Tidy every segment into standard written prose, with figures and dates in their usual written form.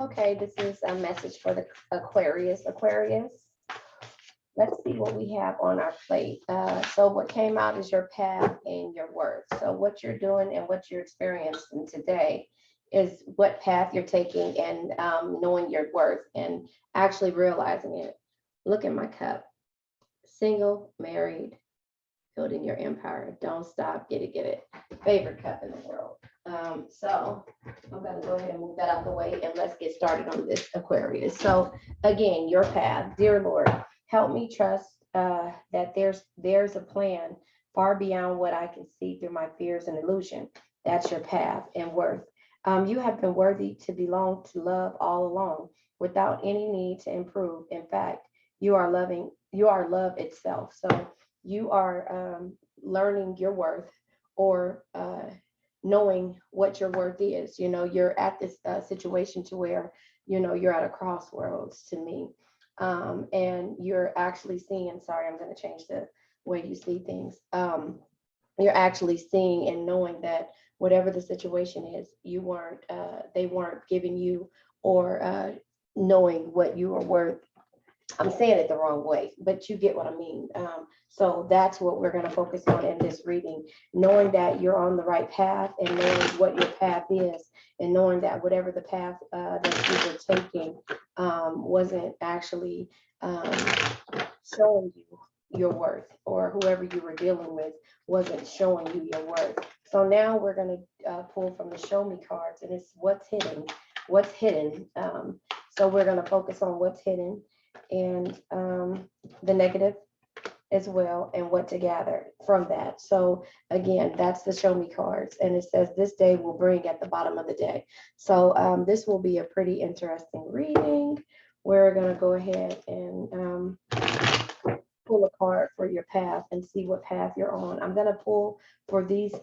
Okay, this is a message for the Aquarius. Aquarius, let's see what we have on our plate. So what came out is your path and your worth. So what you're doing and what you're experiencing today is what path you're taking and knowing your worth and actually realizing it. Look at my cup. Single, married, building your empire. Don't stop. Get it, get it. Favorite cup in the world. So I'm going to go ahead and move that out the way and let's get started on this Aquarius. So again, your path, dear Lord, help me trust that there's a plan far beyond what I can see through my fears and illusion. That's your path and worth. You have been worthy to belong to love all along without any need to improve. In fact, you are loving, you are love itself. So you are learning your worth or knowing what your worth is. You know, you're at this situation to where, you know, you're at a crossroads to me. And you're actually seeing, sorry, I'm going to change the way you see things. You're actually seeing and knowing that whatever the situation is, you weren't, they weren't giving you or knowing what you are worth. I'm saying it the wrong way, but you get what I mean. So that's what we're going to focus on in this reading, knowing that you're on the right path and knowing what your path is and knowing that whatever the path that you were taking wasn't actually showing you your worth, or whoever you were dealing with wasn't showing you your worth. So now we're going to pull from the show me cards, and it's what's hidden, what's hidden. So we're going to focus on what's hidden and the negative as well, and what to gather from that. So again, that's the show me cards, and it says this day will bring at the bottom of the day. So this will be a pretty interesting reading. We're going to go ahead and pull a card for your path and see what path you're on. I'm going to pull for these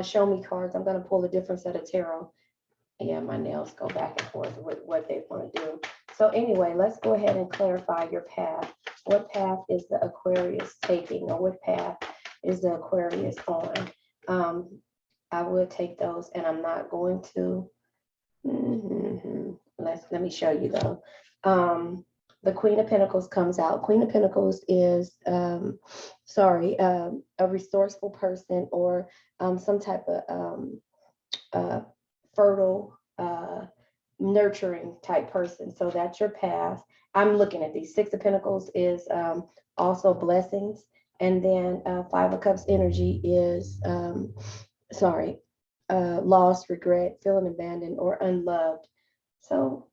show me cards. I'm going to pull a different set of tarot. Yeah, my nails go back and forth with what they want to do. So anyway, let's go ahead and clarify your path. What path is the Aquarius taking, or what path is the Aquarius on? I would take those, and I'm not going to. Let me show you though. The Queen of Pentacles comes out. Queen of Pentacles is, a resourceful person, or some type of fertile, nurturing type person. So that's your path. I'm looking at these. Six of Pentacles is also blessings. And then Five of Cups energy is, loss, regret, feeling abandoned or unloved. So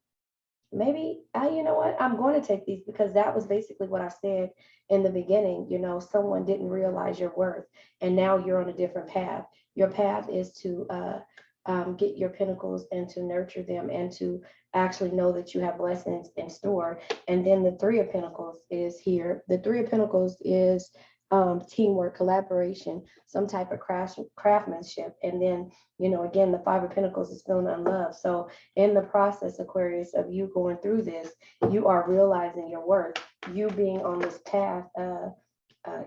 maybe you know what, I'm going to take these because that was basically what I said in the beginning. You know, someone didn't realize your worth, and now you're on a different path. Your path is to get your pentacles and to nurture them and to actually know that you have blessings in store. And then the Three of Pentacles is here. The Three of Pentacles is teamwork, collaboration, some type of craftsmanship. And then, you know, again, the Five of Pentacles is feeling unloved. So in the process, Aquarius, of you going through this, you are realizing your worth, you being on this path,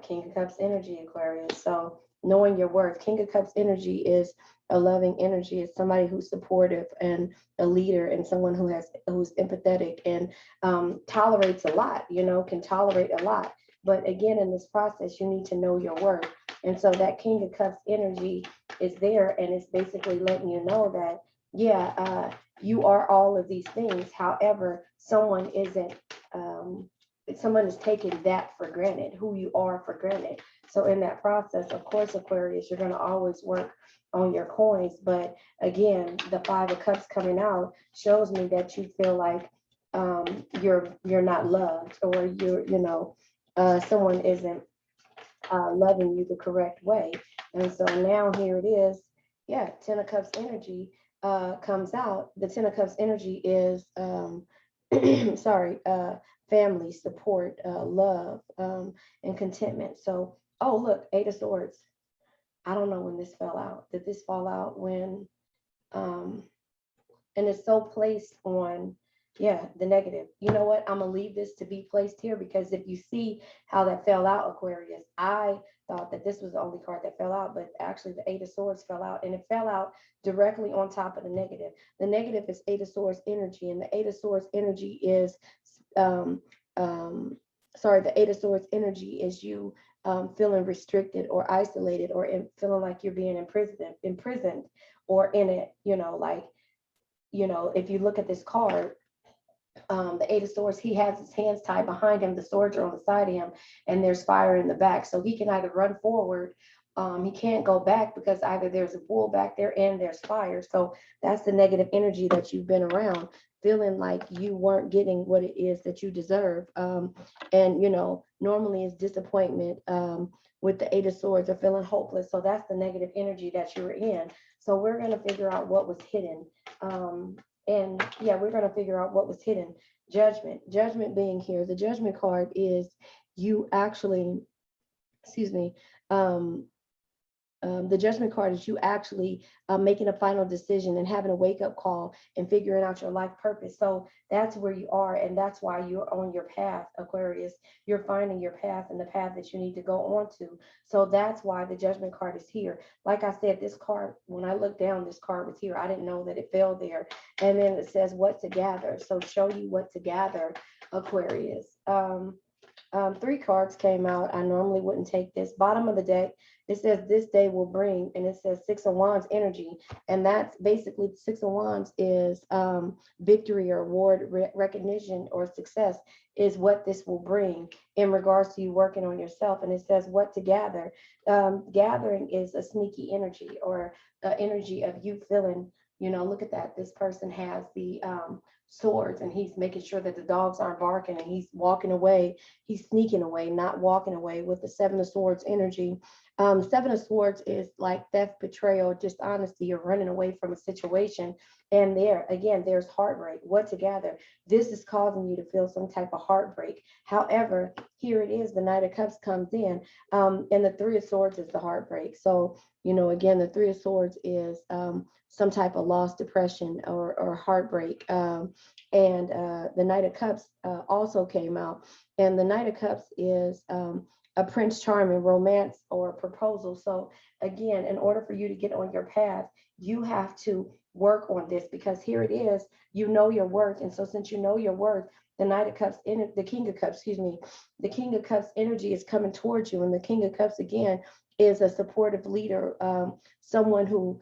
King of Cups energy, Aquarius. So knowing your worth. King of Cups energy is a loving energy. It's somebody who's supportive and a leader, and someone who's empathetic and tolerates a lot, you know, can tolerate a lot. But again, in this process, you need to know your worth. And so that King of Cups energy is there, and it's basically letting you know that, yeah, you are all of these things. However, someone isn't, someone is taking that for granted, who you are for granted. So in that process, of course, Aquarius, you're going to always work on your coins. But again, the Five of Cups coming out shows me that you feel like you're not loved, or someone isn't loving you the correct way. And so now here it is. Yeah, Ten of Cups energy comes out. The Ten of Cups energy is family, support, love, and contentment. So, oh, look, Eight of Swords. I don't know when this fell out. Did this fall out when, and it's so placed on Yeah, the negative. You know what? I'm gonna leave this to be placed here because if you see how that fell out, Aquarius, I thought that this was the only card that fell out, but actually the Eight of Swords fell out, and it fell out directly on top of the negative. The negative is Eight of Swords energy, and the Eight of Swords energy is, um, sorry, the Eight of Swords energy is you feeling restricted or isolated or feeling like you're being imprisoned, or in it. Like if you look at this card, the Eight of Swords, he has his hands tied behind him. The swords are on the side of him, and there's fire in the back. So he can either run forward. He can't go back because either there's a bull back there and there's fire. So that's the negative energy that you've been around, feeling like you weren't getting what it is that you deserve. And normally it's disappointment with the Eight of Swords, or feeling hopeless. So that's the negative energy that you were in. So we're going to figure out what was hidden. And yeah, we're going to figure out what was hidden. Judgment being here. The Judgment card is you actually, excuse me, the Judgment card is you actually making a final decision and having a wake up call and figuring out your life purpose. So that's where you are, and that's why you're on your path, Aquarius. You're finding your path and the path that you need to go on to. So that's why the Judgment card is here. Like I said, this card, when I looked down, this card was here. I didn't know that it fell there. And then it says what to gather. So show you what to gather, Aquarius. Three cards came out. I normally wouldn't take this. Bottom of the deck, it says this day will bring, and it says Six of Wands energy. And that's basically Six of Wands is victory or award, recognition or success is what this will bring in regards to you working on yourself. And it says what to gather. Gathering is a sneaky energy, or energy of you feeling, look at that. This person has the swords, and he's making sure that the dogs aren't barking, and he's walking away. He's sneaking away, not walking away, with the Seven of Swords energy. Seven of Swords is like theft, betrayal, dishonesty. You're running away from a situation. And there, again, there's heartbreak. What to gather? This is causing you to feel some type of heartbreak. However, here it is, the Knight of Cups comes in, and the Three of Swords is the heartbreak. So, again, the Three of Swords is some type of loss, depression, or heartbreak. And the Knight of Cups also came out. And the Knight of Cups is a Prince Charming, romance, or proposal. So again, in order for you to get on your path, you have to work on this, because here it is, your worth. And so since you know your worth, the Knight of Cups, the King of Cups, excuse me, the King of Cups energy is coming towards you. And the King of Cups, again, is a supportive leader, someone who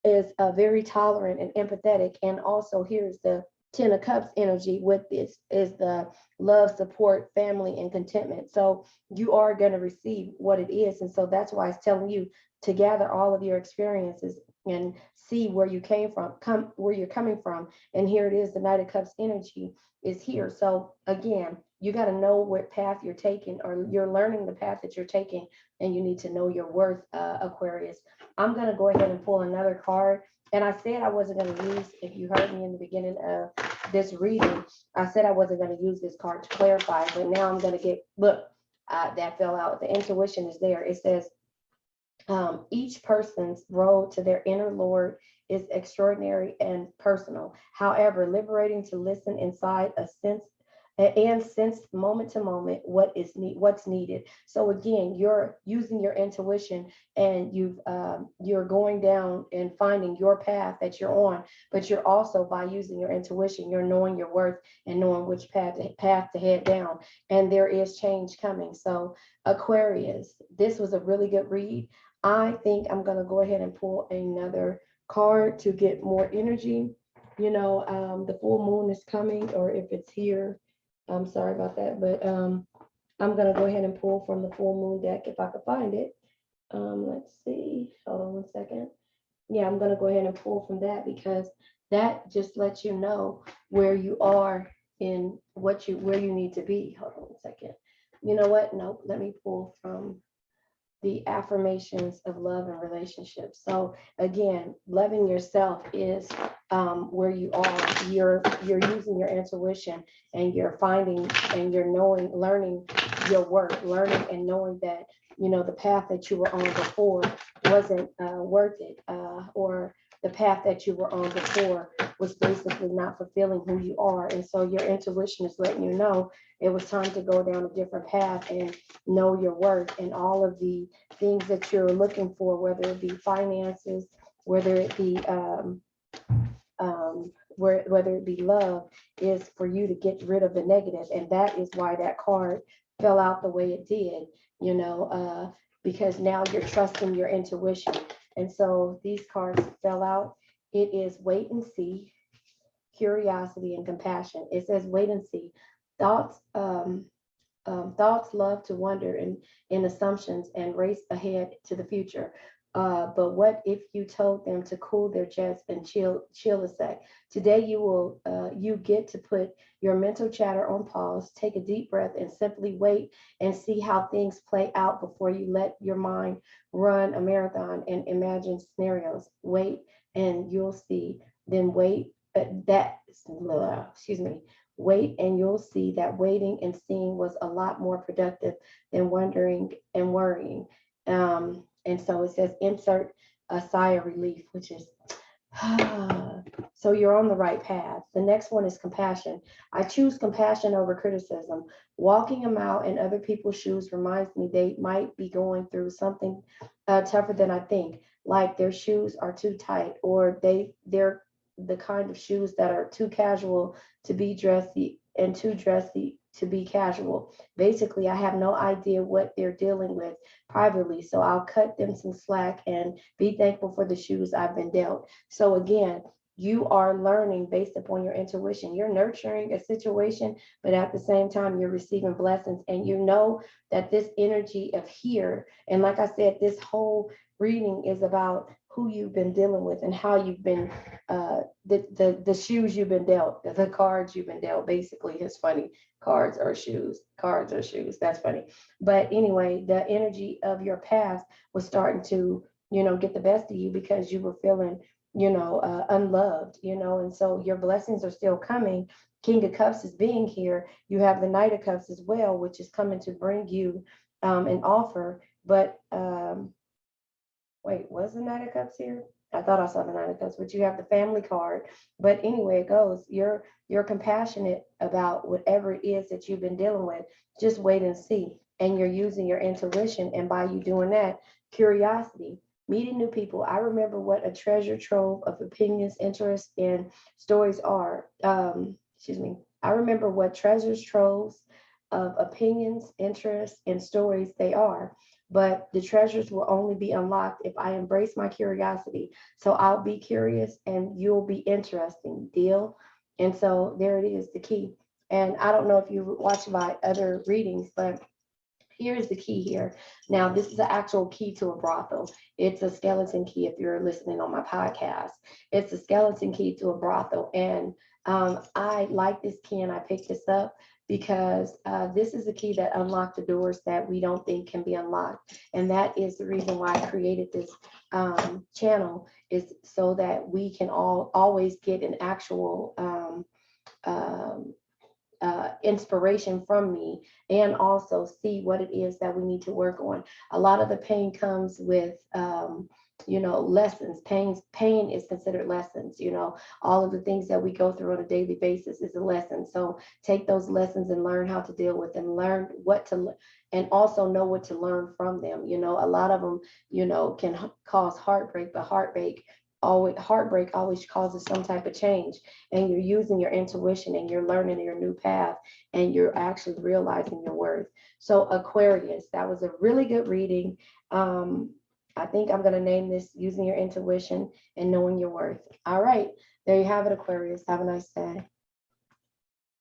is very tolerant and empathetic. And also here's the Ten of Cups energy with this is the love, support, family, and contentment. So you are going to receive what it is. And so that's why it's telling you to gather all of your experiences and see where you came from, where you're coming from. And here it is, the Knight of Cups energy is here. So again, you got to know what path you're taking, or you're learning the path that you're taking, and you need to know your worth, Aquarius. I'm going to go ahead and pull another card. And I said I wasn't going to use, if you heard me in the beginning of this reading, I said I wasn't going to use this card to clarify, but now I'm going to look, that fell out. The intuition is there. It says, each person's road to their inner Lord is extraordinary and personal. However, liberating to listen inside a sense moment to moment what's needed. So again, you're using your intuition, and you're going down and finding your path that you're on. But you're also, by using your intuition, you're knowing your worth and knowing which path to head down. And there is change coming. So Aquarius, this was a really good read. I think I'm going to go ahead and pull another card to get more energy. The full moon is coming, or if it's here, I'm sorry about that, but I'm going to go ahead and pull from the full moon deck if I could find it. Let's see. Hold on 1 second. Yeah, I'm going to go ahead and pull from that, because that just lets you know where you are in where you need to be. Hold on 1 second. You know what? Nope. Let me pull from the affirmations of love and relationships. So again, loving yourself is where you are. You're using your intuition, and you're finding, and you're learning your work, learning and knowing that the path that you were on before wasn't worth it, or the path that you were on before was basically not fulfilling who you are. And so your intuition is letting you know it was time to go down a different path and know your worth, and all of the things that you're looking for, whether it be finances, whether it be whether it be love, is for you to get rid of the negative. And that is why that card fell out the way it did, because now you're trusting your intuition. And so these cards fell out. It is wait and see, curiosity, and compassion. It says wait and see. Thoughts, thoughts love to wonder in assumptions and race ahead to the future. But what if you told them to cool their jets and chill a sec? Today you get to put your mental chatter on pause, take a deep breath, and simply wait and see how things play out before you let your mind run a marathon and imagine scenarios. Wait and you'll see. Then wait. Excuse me. Wait and you'll see that waiting and seeing was a lot more productive than wondering and worrying. And so it says insert a sigh of relief, which is so you're on the right path. The next one is compassion. I choose compassion over criticism. Walking a mile in other people's shoes reminds me they might be going through something tougher than I think, like their shoes are too tight, or they're the kind of shoes that are too casual to be dressy and too dressy to be casual. Basically, I have no idea what they're dealing with privately, so I'll cut them some slack and be thankful for the shoes I've been dealt. So again, you are learning based upon your intuition. You're nurturing a situation, but at the same time, you're receiving blessings. And you know that this energy of here, and like I said, this whole reading is about who you've been dealing with and how you've been the shoes you've been dealt, the cards you've been dealt. Basically, it's funny. Cards or shoes, that's funny. But anyway, the energy of your past was starting to get the best of you because you were feeling unloved, and so your blessings are still coming. King of Cups is being here. You have the Knight of Cups as well, which is coming to bring you an offer. But wait, was the Knight of Cups here? I thought I saw the Knight of Cups, but you have the Family card. But anyway, it goes. You're compassionate about whatever it is that you've been dealing with. Just wait and see. And you're using your intuition. And by you doing that, curiosity, meeting new people. I remember what a treasure trove of opinions, interests, and stories are. I remember what treasures troves of opinions, interests, and stories they are. But the treasures will only be unlocked if I embrace my curiosity. So I'll be curious and you'll be interesting. Deal? And so there it is, the key. And I don't know if you watch my other readings, but here's the key here. Now, this is the actual key to a brothel. It's a skeleton key if you're listening on my podcast. It's a skeleton key to a brothel. And I like this key and I picked this up because this is a key that unlocked the doors that we don't think can be unlocked. And that is the reason why I created this channel, is so that we can always get an actual inspiration from me, and also see what it is that we need to work on. A lot of the pain comes with lessons. Pain is considered lessons. All of the things that we go through on a daily basis is a lesson. So take those lessons and learn how to deal with them, learn what to and also know what to learn from them. A lot of them can cause heartbreak, but heartbreak always causes some type of change. And you're using your intuition and you're learning your new path, and you're actually realizing your worth. So Aquarius, that was a really good reading. I think I'm going to name this using your intuition and knowing your worth. All right, there you have it, Aquarius. Have a nice day.